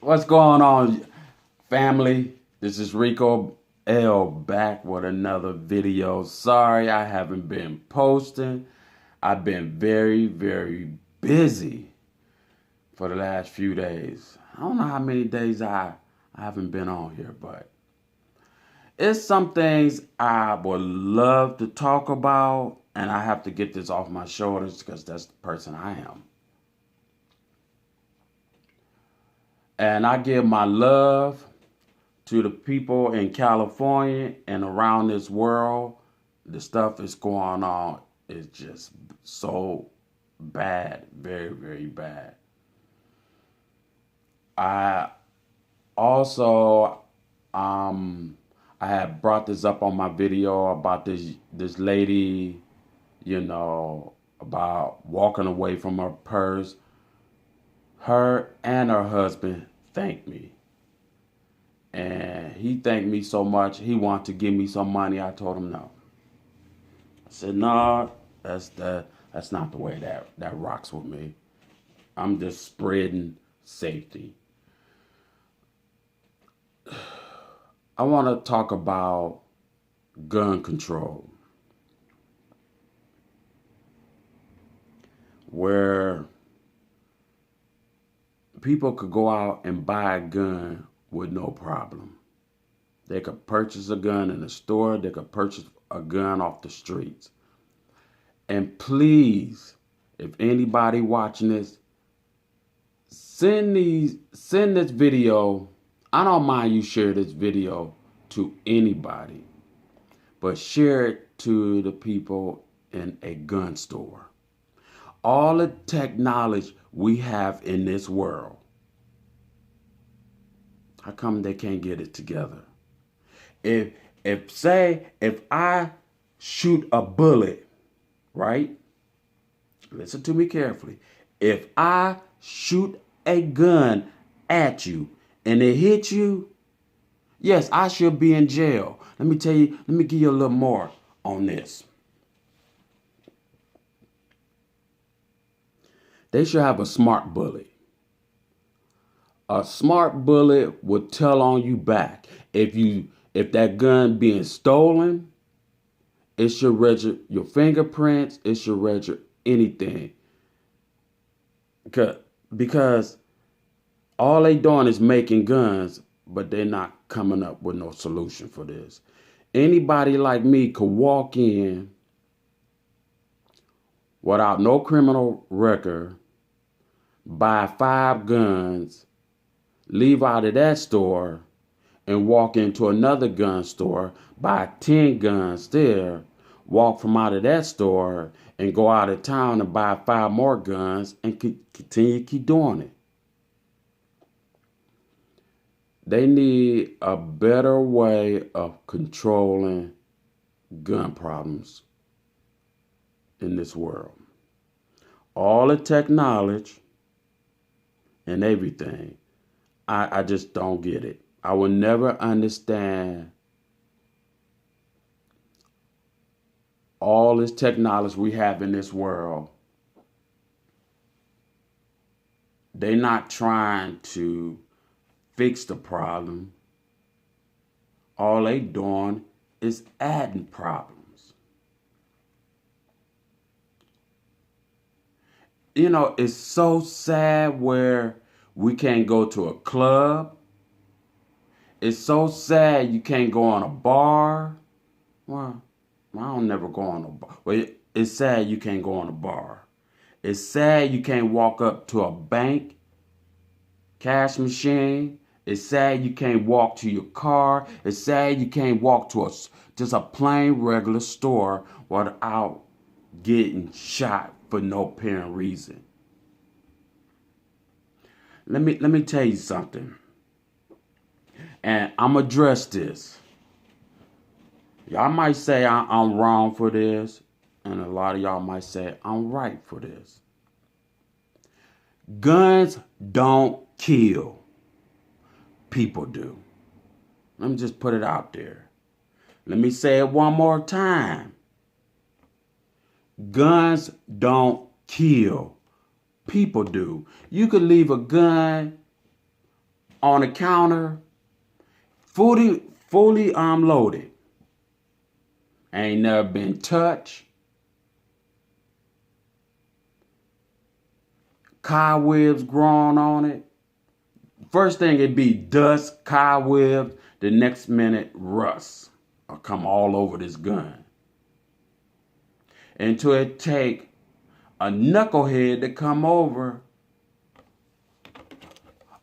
What's going on, family? This is Rico L back with another video. Sorry I haven't been posting. I've been very busy for the last few days. I don't know how many days I haven't been on here, but it's some things I would love to talk about, and I have to get this off my shoulders because that's the person I am. And I give my love to the people in California and around this world. The stuff that's going on is just so bad, very bad. I also I had brought this up on my video about this lady, about walking away from her purse. Her and her husband thanked me. And he thanked me so much, he wanted to give me some money. I told him no. I said, no, that's not the way that rocks with me. I'm just spreading safety. I want to talk about gun control, where people could go out and buy a gun with no problem. They could purchase a gun in a store. They could purchase a gun off the streets. And please, if anybody watching this, send this video. I don't mind you share this video to anybody, but share it to the people in a gun store. All the technology we have in this world, how come they can't get it together? If I shoot a bullet, right? Listen to me carefully. If I shoot a gun at you and it hits you, yes, I should be in jail. Let me give you a little more on this. They should have a smart bullet. A smart bullet would tell on you back. If that gun being stolen, it should register your fingerprints. It should register anything. Because all they doing is making guns, but they're not coming up with no solution for this. Anybody like me could walk in without no criminal record, buy 5 guns, leave out of that store, and walk into another gun store, buy 10 guns there, walk from out of that store, and go out of town and buy 5 more guns and continue to keep doing it. They need a better way of controlling gun problems in this world. All the technology and everything, I just don't get it. I will never understand all this technology we have in this world. They're not trying to fix the problem. All they doing is adding problems. It's so sad where we can't go to a club. It's so sad you can't go on a bar. Well, I don't never go on a bar. Well, it's sad you can't go on a bar. It's sad you can't walk up to a bank, cash machine. It's sad you can't walk to your car. It's sad you can't walk to just a plain regular store without getting shot for no apparent reason. Let me tell you something. And I'm going to address this. Y'all might say I'm wrong for this, and a lot of y'all might say I'm right for this. Guns don't kill. People do. Let me just put it out there. Let me say it one more time. Guns don't kill. People do. You could leave a gun on the counter, fully loaded. Ain't never been touched. Cobwebs growing on it. First thing it'd be dust, cobwebs. The next minute, rust will come all over this gun. Until it take a knucklehead to come over.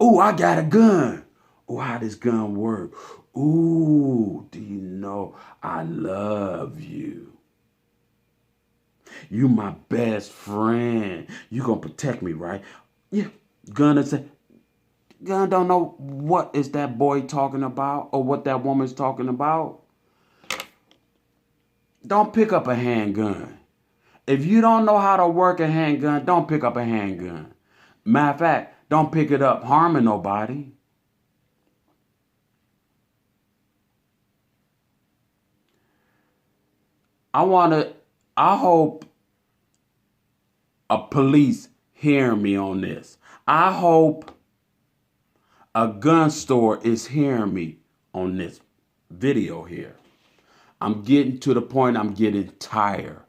Ooh, I got a gun. Ooh, how this gun work? Ooh, do you know I love you? You my best friend. You gonna protect me, right? Yeah. Gunna say, gun don't know what is that boy talking about or what that woman's talking about. Don't pick up a handgun. If you don't know how to work a handgun, don't pick up a handgun. Matter of fact, don't pick it up harming nobody. I hope a police hear me on this. I hope a gun store is hearing me on this video here. I'm getting to the point I'm getting tired.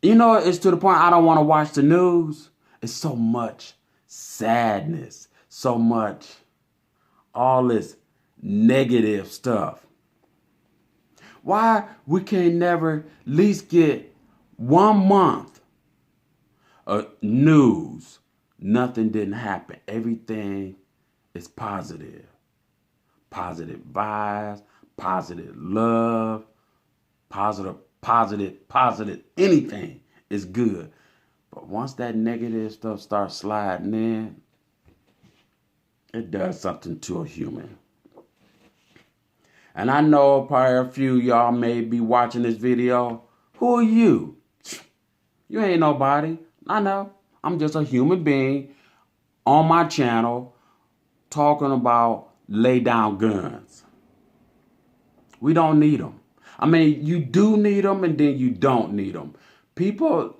You know, it's to the point I don't want to watch the news. It's so much sadness, so much, all this negative stuff. Why we can't never at least get 1 month of news? Nothing didn't happen. Everything is positive. Positive vibes, positive love, positive, anything is good. But once that negative stuff starts sliding in, it does something to a human. And I know probably a few of y'all may be watching this video. Who are you? You ain't nobody. I know. I'm just a human being on my channel talking about lay down guns. We don't need them. I mean, you do need them and then you don't need them. People,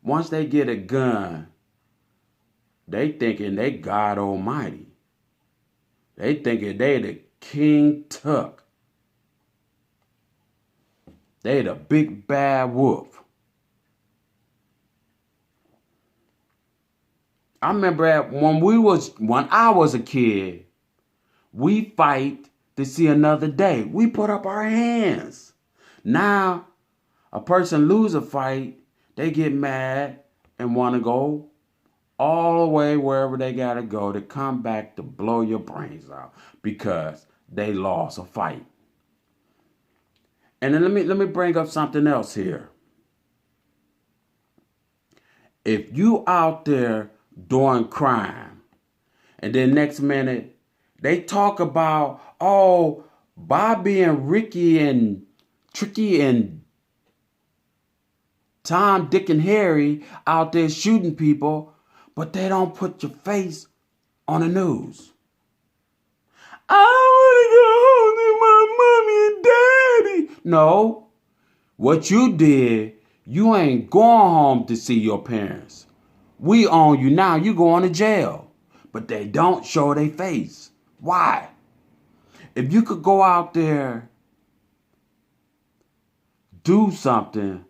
once they get a gun, they thinking they God Almighty. They thinking they the King Tut. They the big bad wolf. I remember when I was a kid, we fight to see another day. We put up our hands. Now, a person lose a fight, they get mad and want to go all the way wherever they got to go to come back to blow your brains out because they lost a fight. And then let me bring up something else here. If you out there doing crime and then next minute they talk about, oh, Bobby and Ricky and Tricky and Tom, Dick, and Harry out there shooting people, but they don't put your face on the news. I want to go home to my mommy and daddy. No, what you did, you ain't going home to see your parents. We own you now. You going to jail. But they don't show their face. Why? If you could go out there, do something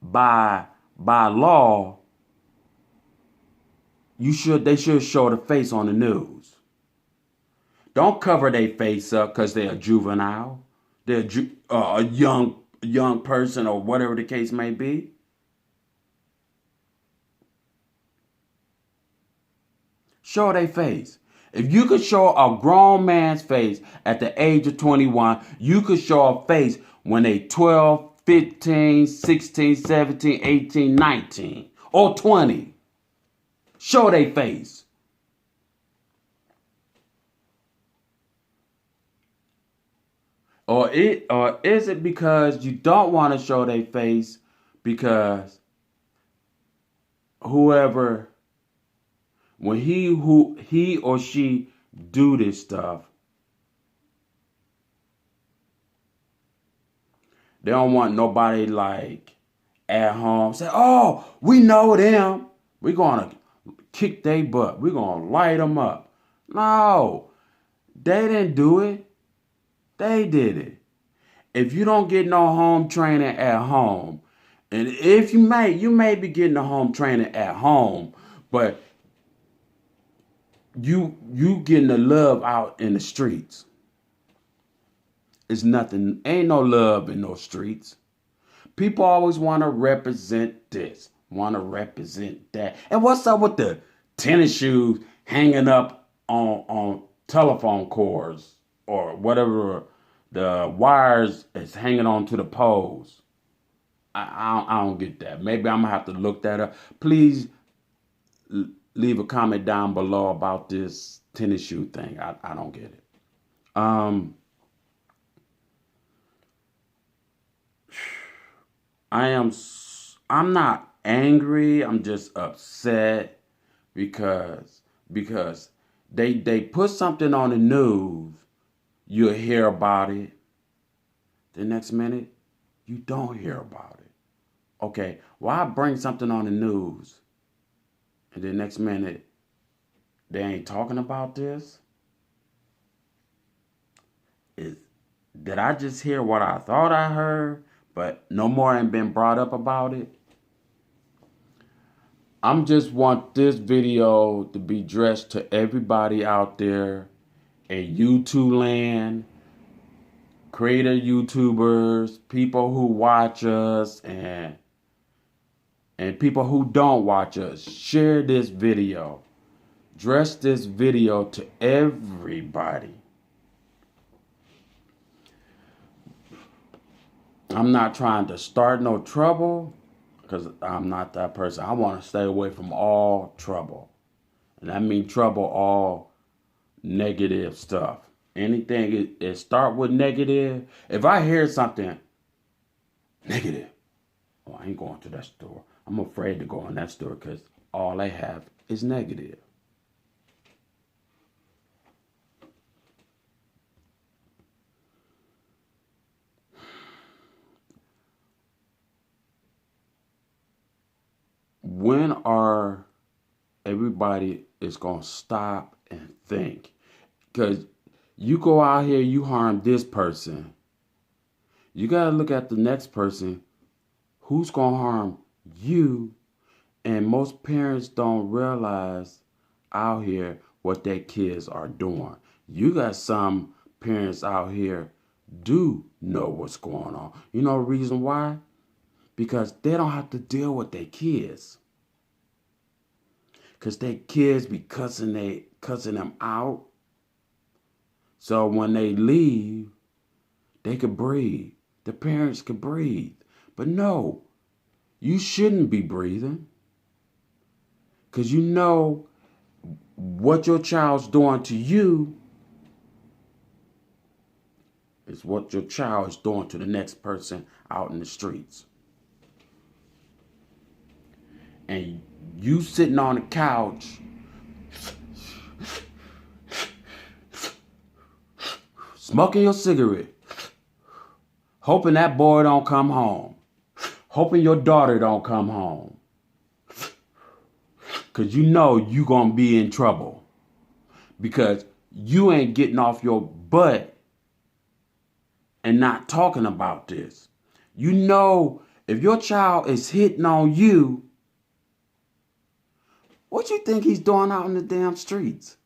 by law, they should show the face on the news. Don't cover their face up because they're a juvenile. They're a young person or whatever the case may be. Show their face. If you could show a grown man's face at the age of 21, you could show a face when they 12, 15, 16, 17, 18, 19, or 20. Show their face. Or is it because you don't want to show their face because whoever, when he or she do this stuff, they don't want nobody like at home say, oh, we know them. We're going to kick their butt. We're going to light them up. No, they didn't do it. They did it. If you don't get no home training at home, and if you may be getting the home training at home, but you getting the love out in the streets. It's nothing. Ain't no love in those streets. People always want to represent this, want to represent that. And what's up with the tennis shoes hanging up on telephone cords or whatever the wires is hanging on to the poles? I don't get that. Maybe I'm going to have to look that up. Please leave a comment down below about this tennis shoe thing. I don't get it. I'm not angry. I'm just upset because they put something on the news. You'll hear about it. The next minute, you don't hear about it. Okay, why bring something on the news? And the next minute, they ain't talking about this? Did I just hear what I thought I heard, but no more ain't been brought up about it? I'm just want this video to be addressed to everybody out there in YouTube land, creator YouTubers, people who watch us, and people who don't watch us. Share this video. Address this video to everybody. I'm not trying to start no trouble because I'm not that person. I want to stay away from all trouble. And I mean trouble, all negative stuff. Anything it start with negative. If I hear something negative, oh, I ain't going to that store. I'm afraid to go in that store because all they have is negative. When are everybody is going to stop and think? Because you go out here, you harm this person. You got to look at the next person who's going to harm you. And most parents don't realize out here what their kids are doing. You got some parents out here do know what's going on. You know the reason why? Because they don't have to deal with their kids. Because their kids be cussing them out. So when they leave, they could breathe. The parents could breathe. But no, you shouldn't be breathing. Because you know what your child's doing to you is what your child is doing to the next person out in the streets. And you sitting on the couch smoking your cigarette, hoping that boy don't come home, hoping your daughter don't come home, because you know you gonna be in trouble because you ain't getting off your butt and not talking about this. You know, if your child is hitting on you, what you think he's doing out in the damn streets?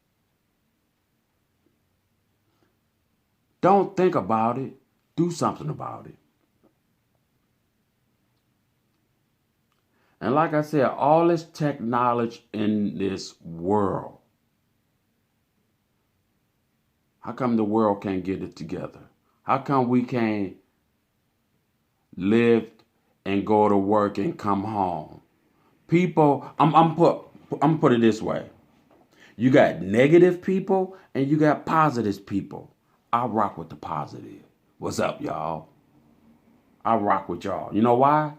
Don't think about it. Do something about it. And like I said, all this technology in this world, how come the world can't get it together? How come we can't live and go to work and come home? People, I'm put it this way. You got negative people and you got positive people. I rock with the positive. What's up, y'all? I rock with y'all. You know why?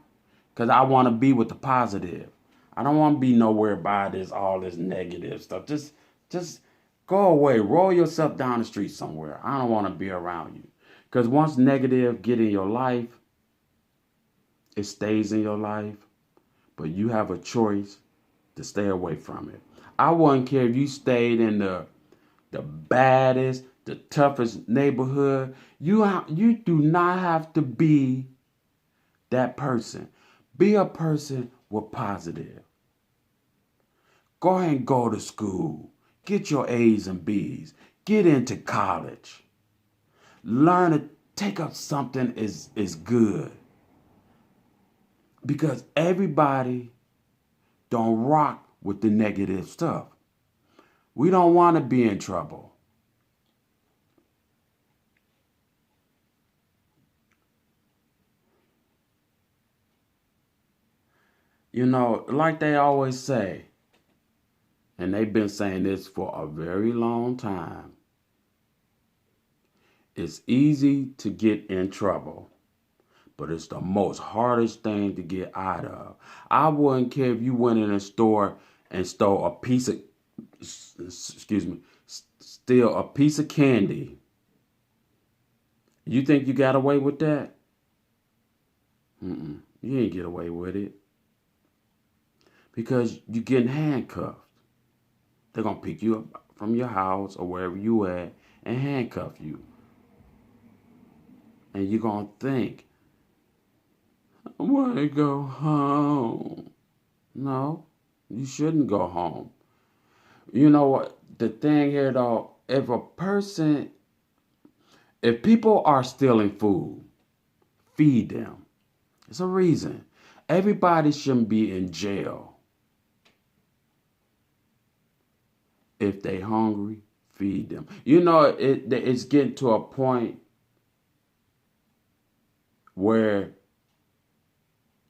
Because I want to be with the positive. I don't want to be nowhere by all this negative stuff. Just go away. Roll yourself down the street somewhere. I don't want to be around you. Because once negative get in your life, it stays in your life. But you have a choice to stay away from it. I wouldn't care if you stayed in the baddest, the toughest neighborhood. You do not have to be that person. Be a person with positive. Go ahead and go to school. Get your A's and B's. Get into college. Learn to take up something is good. Because everybody don't rock with the negative stuff. We don't want to be in trouble. You know, like they always say, and they've been saying this for a very long time, it's easy to get in trouble, but it's the most hardest thing to get out of. I wouldn't care if you went in a store and stole a piece of, excuse me, steal a piece of candy. You think you got away with that? You ain't get away with it because you're getting handcuffed. They're going to pick you up from your house or wherever you at and handcuff you. And you're going to think, I want to go home. No, you shouldn't go home. You know what? The thing here, though, if people are stealing food, feed them. It's a reason. Everybody shouldn't be in jail. If they hungry, feed them. You know, it's getting to a point where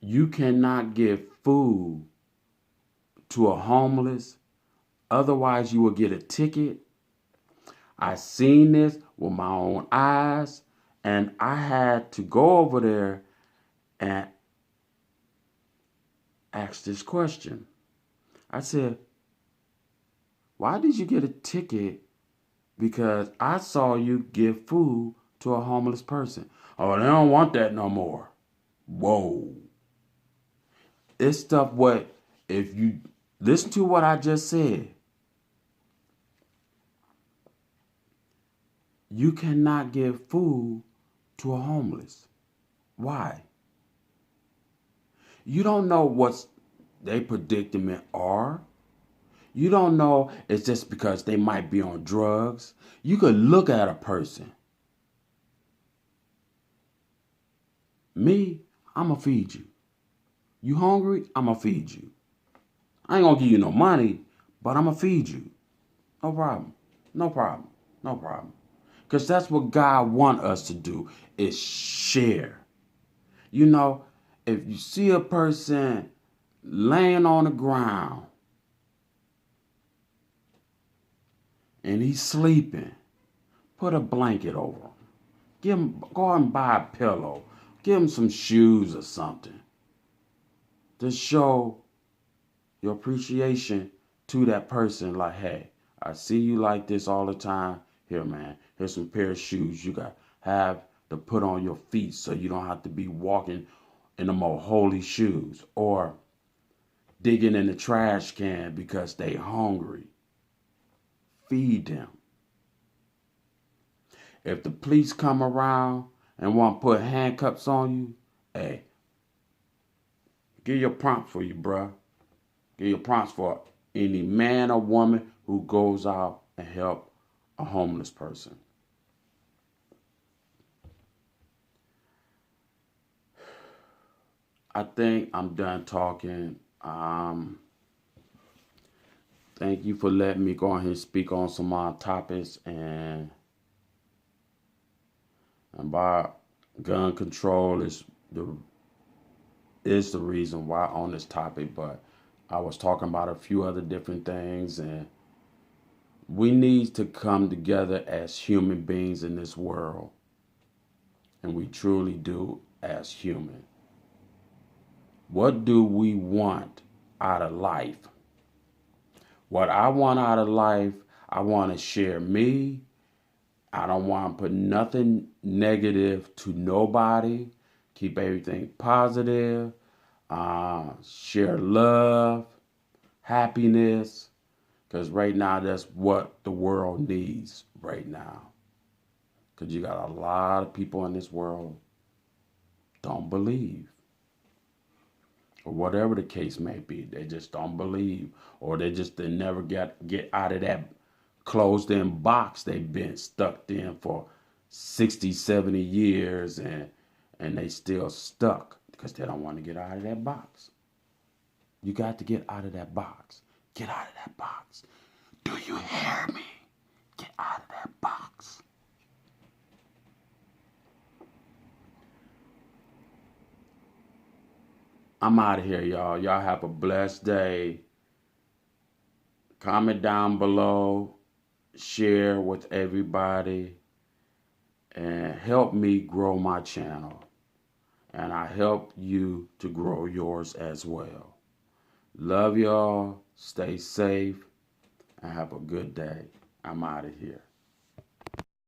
you cannot give food to a homeless, otherwise you will get a ticket. I seen this with my own eyes, and I had to go over there and ask this question. I said, why did you get a ticket? Because I saw you give food to a homeless person. Oh, they don't want that no more. Whoa. It's stuff if you listen to what I just said, you cannot give food to a homeless. Why? You don't know what their predicament are. You don't know it's just because they might be on drugs. You could look at a person. Me, I'ma feed you. You hungry? I'ma feed you. I ain't gonna give you no money, but I'ma feed you. No problem. No problem. No problem. Because that's what God wants us to do, is share. You know, if you see a person laying on the ground and he's sleeping, put a blanket over him. Go out and buy a pillow. Give him some shoes or something to show your appreciation to that person. Like, hey, I see you like this all the time. Here, man, here's some pair of shoes you got have to put on your feet so you don't have to be walking in the more holy shoes or digging in the trash can because they hungry. Feed them. If the police come around and want to put handcuffs on you, hey, give your prompts for you, bruh. Give your prompts for any man or woman who goes out and help a homeless person. I think I'm done talking. Thank you for letting me go ahead and speak on some topics and about gun control is the reason why on this topic, but I was talking about a few other different things, and we need to come together as human beings in this world, and we truly do as human. What do we want out of life? What I want out of life, I want to share me. I don't want to put nothing negative to nobody. Keep everything positive. Share love, happiness. Because right now, that's what the world needs right now. Because you got a lot of people in this world don't believe. Or whatever the case may be. They just don't believe. Or they never get out of that closed in box they've been stuck in for 60, 70 years, and they still stuck because they don't want to get out of that box. You got to get out of that box. Get out of that box. Do you hear me? Get out of that box. I'm out of here, y'all. Y'all have a blessed day. Comment down below. Share with everybody. And help me grow my channel. And I help you to grow yours as well. Love y'all. Stay safe. And have a good day. I'm out of here.